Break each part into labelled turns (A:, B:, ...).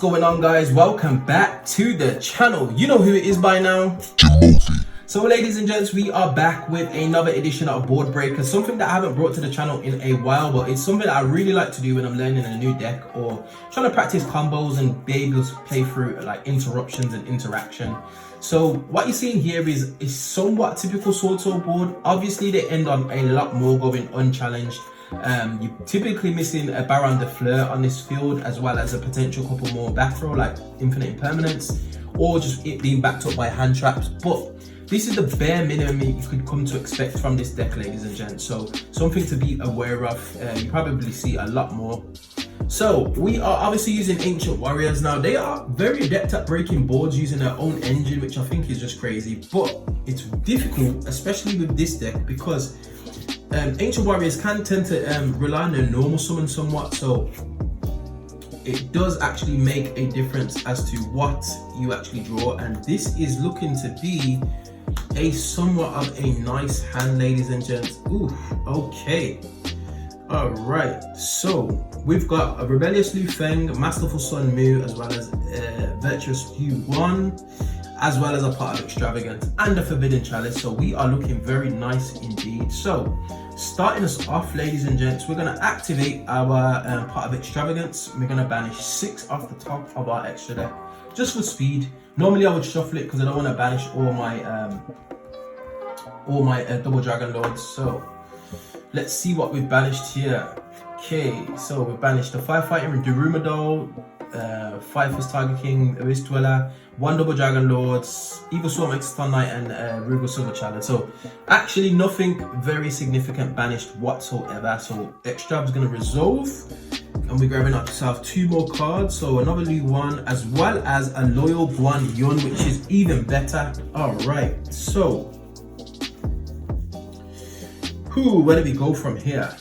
A: going on, guys? Welcome back to the channel. You know who it is by now,
B: Jimothy.
A: So ladies and gents, we are back with another edition of Boardbreakers, something that I haven't brought to the channel in a while, but it's something that I really like to do when I'm learning a new deck or trying to practice combos and be able to play through like interruptions and interaction. So what you're seeing here is somewhat typical Sword Sword board. Obviously they end on a lot more going unchallenged. You're typically missing a Baron de Fleur on this field, as well as a potential couple more back throw like Infinite Impermanence, or just it being backed up by hand traps. But this is the bare minimum you could come to expect from this deck, ladies and gents. So something to be aware of. You probably see a lot more. So we are obviously using Ancient Warriors. Now they are very adept at breaking boards using their own engine, which I think is just crazy, but it's difficult, especially with this deck, because Ancient Warriors can tend to rely on their normal summon somewhat, so it does actually make a difference as to what you actually draw. And this is looking to be a somewhat of a nice hand, ladies and gents. Ooh, okay. All right, so we've got a Rebellious Liu Feng, Masterful Sun Mu, as well as Virtuous Yu 1, as well as a Pot of Extravagance and a Forbidden Chalice. So we are looking very nice indeed. So starting us off, ladies and gents, we're going to activate our Pot of Extravagance. We're going to banish 6 off the top of our extra deck, just for speed. Normally I would shuffle it because I don't want to banish all my double Dragon Lords. So let's see what we've banished here. Okay, so we've banished the Firefighter and Darumado, 5 Fist Tiger King, Abyss Dweller, 1 double Dragon Lords, Evil Storm Exciton Knight, and Rugal Silver Challenge. So actually nothing very significant banished whatsoever. So Extrav's going to resolve, and we're grabbing ourselves 2 more cards. So another Liu 1, as well as a Loyal Guan Yun, which is even better. All right, so where do we go from here?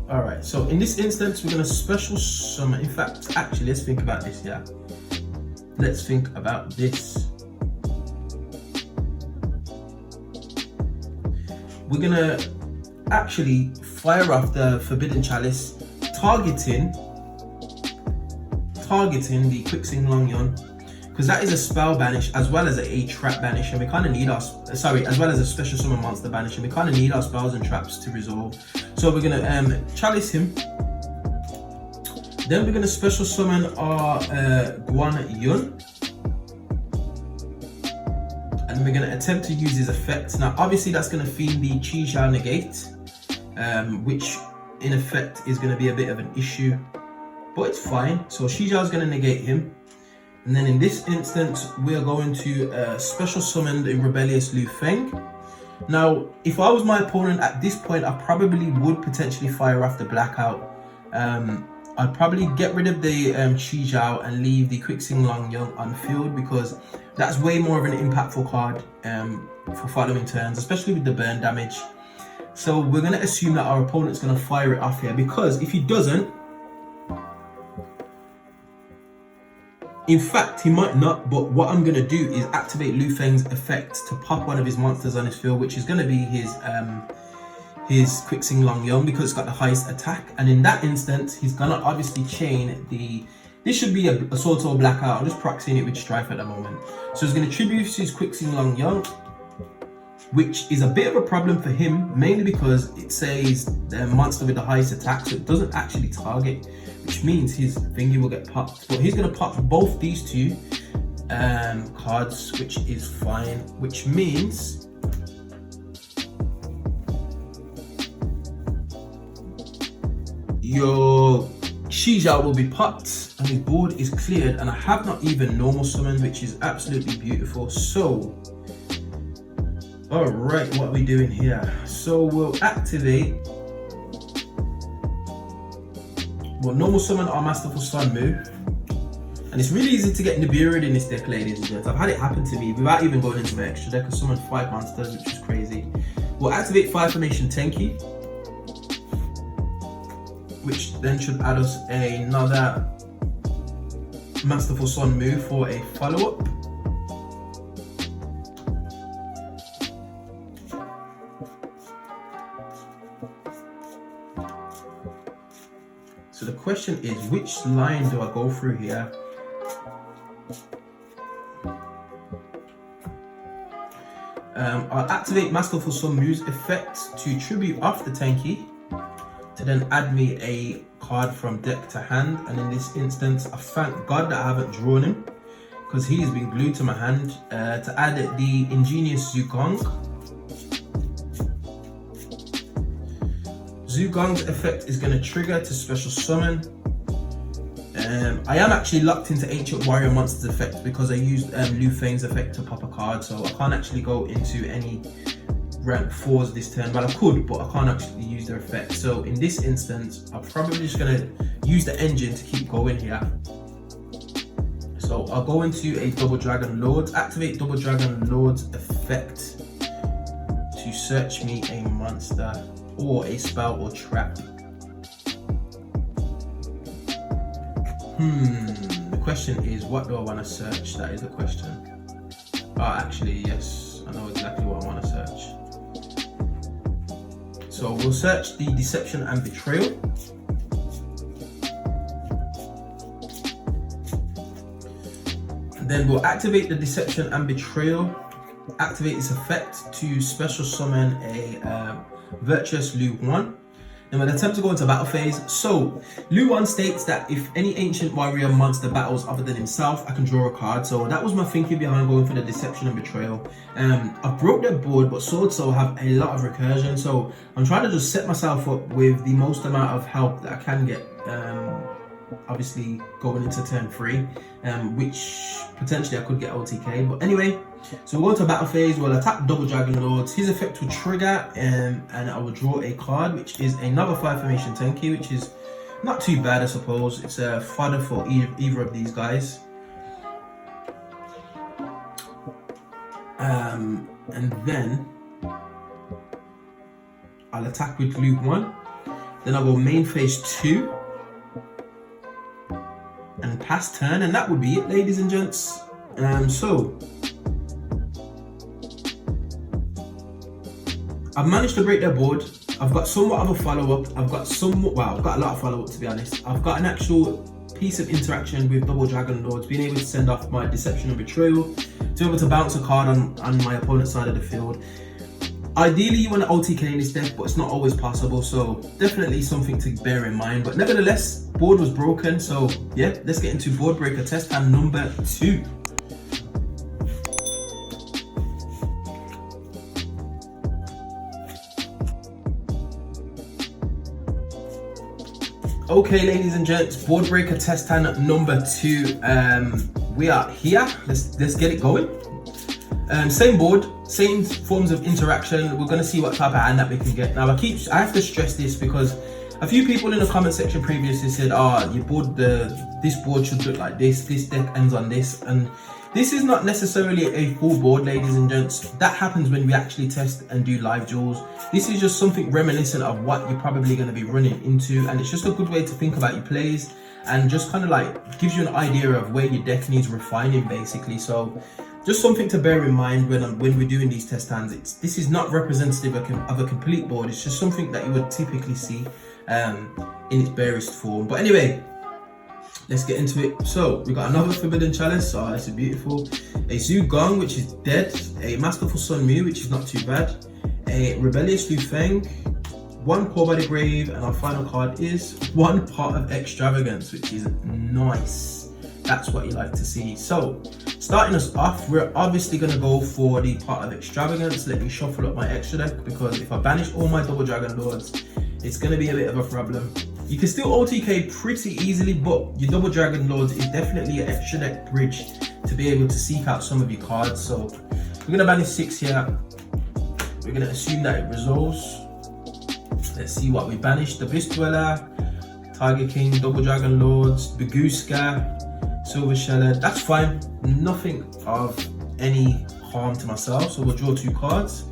A: All right, so in this instance, we're gonna special summon. In fact, actually, let's think about this. Yeah, let's think about this. We're gonna actually fire off the Forbidden Chalice, targeting the Quicksing Long Yon, because that is a spell banish as well as a trap banish, and we kind of need our as well as a special summon monster banish, and we kind of need our spells and traps to resolve. So we're gonna chalice him, then we're gonna special summon our Guan Yun, and we're gonna attempt to use his effect. Now obviously that's gonna fiend the Chi Zhao negate, which in effect is gonna be a bit of an issue, but it's fine. So Chi Zhao is gonna negate him. And then in this instance, we are going to special summon the Rebellious Liu Feng. Now, if I was my opponent at this point, I probably would potentially fire off the Blackout. I'd probably get rid of the Chi Zhao and leave the Quicksing Long Young on the field, because that's way more of an impactful card for following turns, especially with the burn damage. So we're going to assume that our opponent's going to fire it off here, because if he doesn't, in fact, he might not, but what I'm going to do is activate Liu Feng's effect to pop one of his monsters on his field, which is going to be his Quicksing Long Young, because it's got the highest attack. And in that instance, he's going to obviously chain the... This should be a Sword Sword Blackout. I'm just proxying it with Strife at the moment. So he's going to tribute his Quicksing Long Young, which is a bit of a problem for him, mainly because it says the monster with the highest attack, so it doesn't actually target, which means his thingy will get popped. But he's going to pop both these 2 cards, which is fine, which means your Chi Zhao will be popped and his board is cleared, and I have not even normal summoned, which is absolutely beautiful. So all right, what are we doing here? So we'll activate, we'll normal summon our Masterful Sun Mu, and it's really easy to get Nibiru'd in this deck, ladies and gents. I've had it happen to me without even going into my extra deck. I summoned 5 monsters, which is crazy. We'll activate 5 Formation Tenki, which then should add us another Masterful Sun Mu for a follow-up. So the question is, which line do I go through here? I'll activate Masterful Sun Moves effect to tribute off the Tenki, to then add me a card from deck to hand. And in this instance, I thank God that I haven't drawn him, because he's been glued to my hand. To add the Ingenious Zugong. Zugong's effect is going to trigger to special summon. I am actually locked into Ancient Warrior Monsters effect because I used Liu Feng's effect to pop a card, so I can't actually go into any rank 4s this turn. Well, I could, but I can't actually use their effect. So in this instance, I'm probably just going to use the engine to keep going here. So I'll go into a Double Dragon Lords, activate Double Dragon Lords effect to search me a monster or a spell or trap. The question is, what do I want to search? That is the question. Oh, actually, yes, I know exactly what I want to search. So we'll search the Deception and Betrayal. And then we'll activate the Deception and Betrayal, activate its effect to special summon a Virtuous Liu 1. And we'll attempt to go into battle phase. So Liu 1 states that if any Ancient Warrior monster battles other than himself, I can draw a card. So that was my thinking behind going for the Deception and Betrayal. I broke their board, but Sword Soul have a lot of recursion, so I'm trying to just set myself up with the most amount of help that I can get. Obviously going into turn 3, which potentially I could get OTK, but anyway. So we'll go to battle phase. We'll attack Double Dragon Lords. His effect will trigger, and I will draw a card, which is another 5 formation Tenki, which is not too bad, I suppose. It's a fodder for either of these guys. And then I'll attack with Luke 1. Then I'll go main phase 2 and pass turn, and that would be it, ladies and gents. So I've managed to break their board. I've got somewhat of a follow-up. I've got a lot of follow-up, to be honest. I've got an actual piece of interaction with Double Dragon Lords, being able to send off my Deception and Betrayal, to be able to bounce a card on my opponent's side of the field. Ideally, you want to OTK in this deck, but it's not always possible, so definitely something to bear in mind. But nevertheless, board was broken, so yeah, let's get into Boardbreaker test hand number 2. Okay, ladies and gents, Boardbreaker test hand number 2. We are here. Let's get it going. Same board, same forms of interaction. We're gonna see what type of hand that we can get. Now, I have to stress this because a few people in the comment section previously said, this board should look like this deck ends on this, and this is not necessarily a full board, ladies and gents. That happens when we actually test and do live duels. This is just something reminiscent of what you're probably going to be running into, and it's just a good way to think about your plays and just kind of like gives you an idea of where your deck needs refining, basically. So just something to bear in mind when we're doing these test hands. This is not representative of a complete board. It's just something that you would typically see in its barest form. But anyway, let's get into it. So we got another Forbidden Chalice. Oh, this is beautiful. A Zugong, which is dead. A Masterful Sun Mu, which is not too bad. A Rebellious Liu Feng. 1 Core by the Grave, and our final card is 1 Pot of Extravagance, which is nice. That's what you like to see. So starting us off, we're obviously going to go for the Pot of Extravagance. Let me shuffle up my extra deck, because if I banish all my Double Dragon Lords, it's going to be a bit of a problem. You can still OTK pretty easily, but your Double Dragon Lords is definitely an extra deck bridge to be able to seek out some of your cards. So we're going to banish 6 here. We're going to assume that it resolves. Let's see what we banished. The Abyss Dweller, Tiger King, Double Dragon Lords, Baguska, Silver Sheller. That's fine. Nothing of any harm to myself. So we'll draw 2 cards.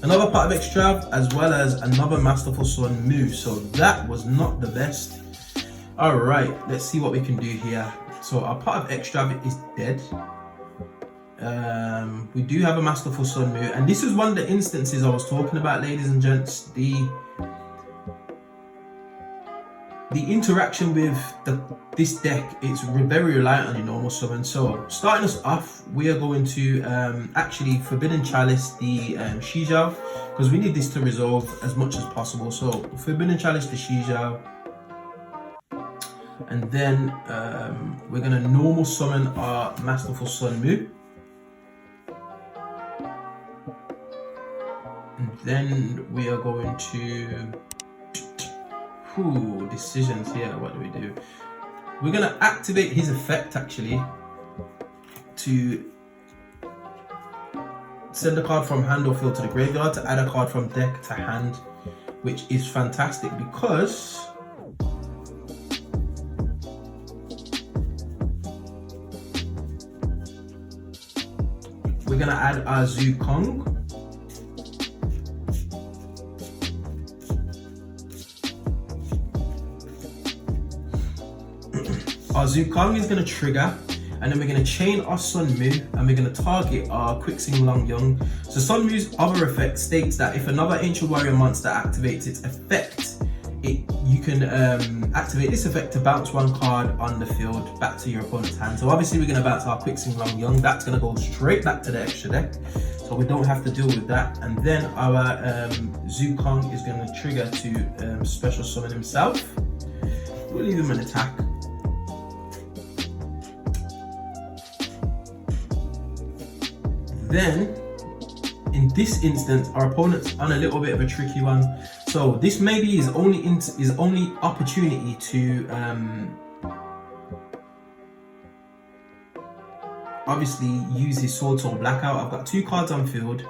A: Another Pot of Extrav, as well as another Masterful Sun Mu. So that was not the best. Alright, let's see what we can do here. So our Pot of Extrav is dead. We do have a Masterful Sun Mu, and this is one of the instances I was talking about, ladies and gents. The the interaction with this deck, it's very reliant on your normal summon. So starting us off, we are going to actually Forbidden Chalice the Shizhao, because we need this to resolve as much as possible. So Forbidden Chalice the Shizhao, and then we're going to normal summon our Masterful Sun Mu. And then we are going to decisions here. What do we do? We're going to activate his effect actually to send a card from hand or field to the graveyard to add a card from deck to hand, which is fantastic because we're going to add our Zukong. Our Zukong is going to trigger, and then we're going to chain our Sun Mu, and we're going to target our Quixing Long Young. So Sun Mu's other effect states that if another Ancient Warrior monster activates its effect, you can activate this effect to bounce one card on the field back to your opponent's hand. So obviously we're going to bounce our Quixing Long Young. That's going to go straight back to the extra deck, so we don't have to deal with that. And then our Zukong is going to trigger to special summon himself. We'll leave him an attack. Then, in this instance, our opponent's on a little bit of a tricky one. So this may be his only opportunity to obviously use his Sword Soul Blackout. I've got 2 cards on field,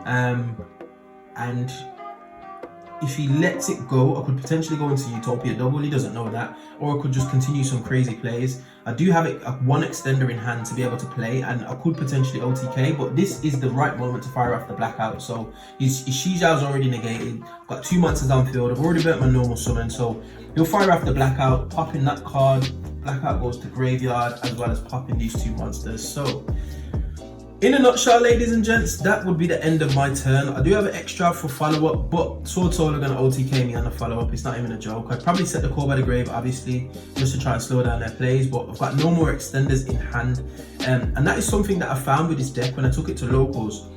A: and if he lets it go, I could potentially go into Utopia Double. He doesn't know that, or I could just continue some crazy plays. I do have one extender in hand to be able to play, and I could potentially OTK, but this is the right moment to fire off the Blackout. So his Shijiao's already negated. I've got 2 monsters on field. I've already burnt my normal summon, so he'll fire off the Blackout, pop in that card. Blackout goes to graveyard, as well as popping these 2 monsters. So in a nutshell, ladies and gents, that would be the end of my turn. I do have an extra for follow-up, but Sword Soul are going to OTK me on the follow-up. It's not even a joke. I'd probably set the Call by the Grave, obviously, just to try and slow down their plays, but I've got no more extenders in hand. And that is something that I found with this deck when I took it to locals.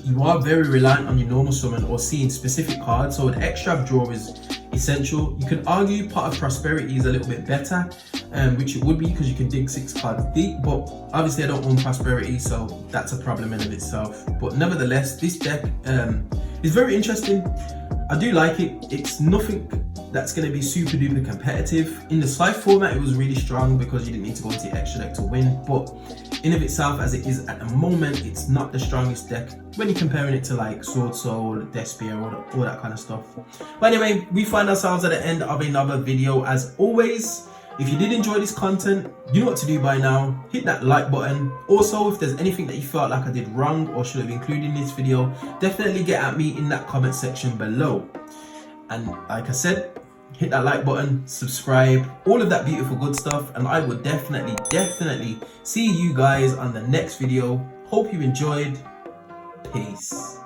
A: You are very reliant on your normal summon or seeing specific cards, so an extra draw is essential. You can argue Pot of Prosperity is a little bit better, which it would be because you can dig 6 cards deep, but obviously I don't own Prosperity, so that's a problem in of itself. But nevertheless, this deck is very interesting. I do like it. It's nothing that's going to be super duper competitive. In the Scythe format, it was really strong because you didn't need to go into the extra deck to win, but in of itself, as it is at the moment, it's not the strongest deck when you're comparing it to like Sword Soul, Despair, all that kind of stuff. But anyway, we find ourselves at the end of another video. As always, if you did enjoy this content, you know what to do by now. Hit that like button. Also, if there's anything that you felt like I did wrong or should have included in this video, definitely get at me in that comment section below. And like I said, hit that like button, subscribe, all of that beautiful good stuff, and I will definitely see you guys on the next video. Hope you enjoyed. Peace.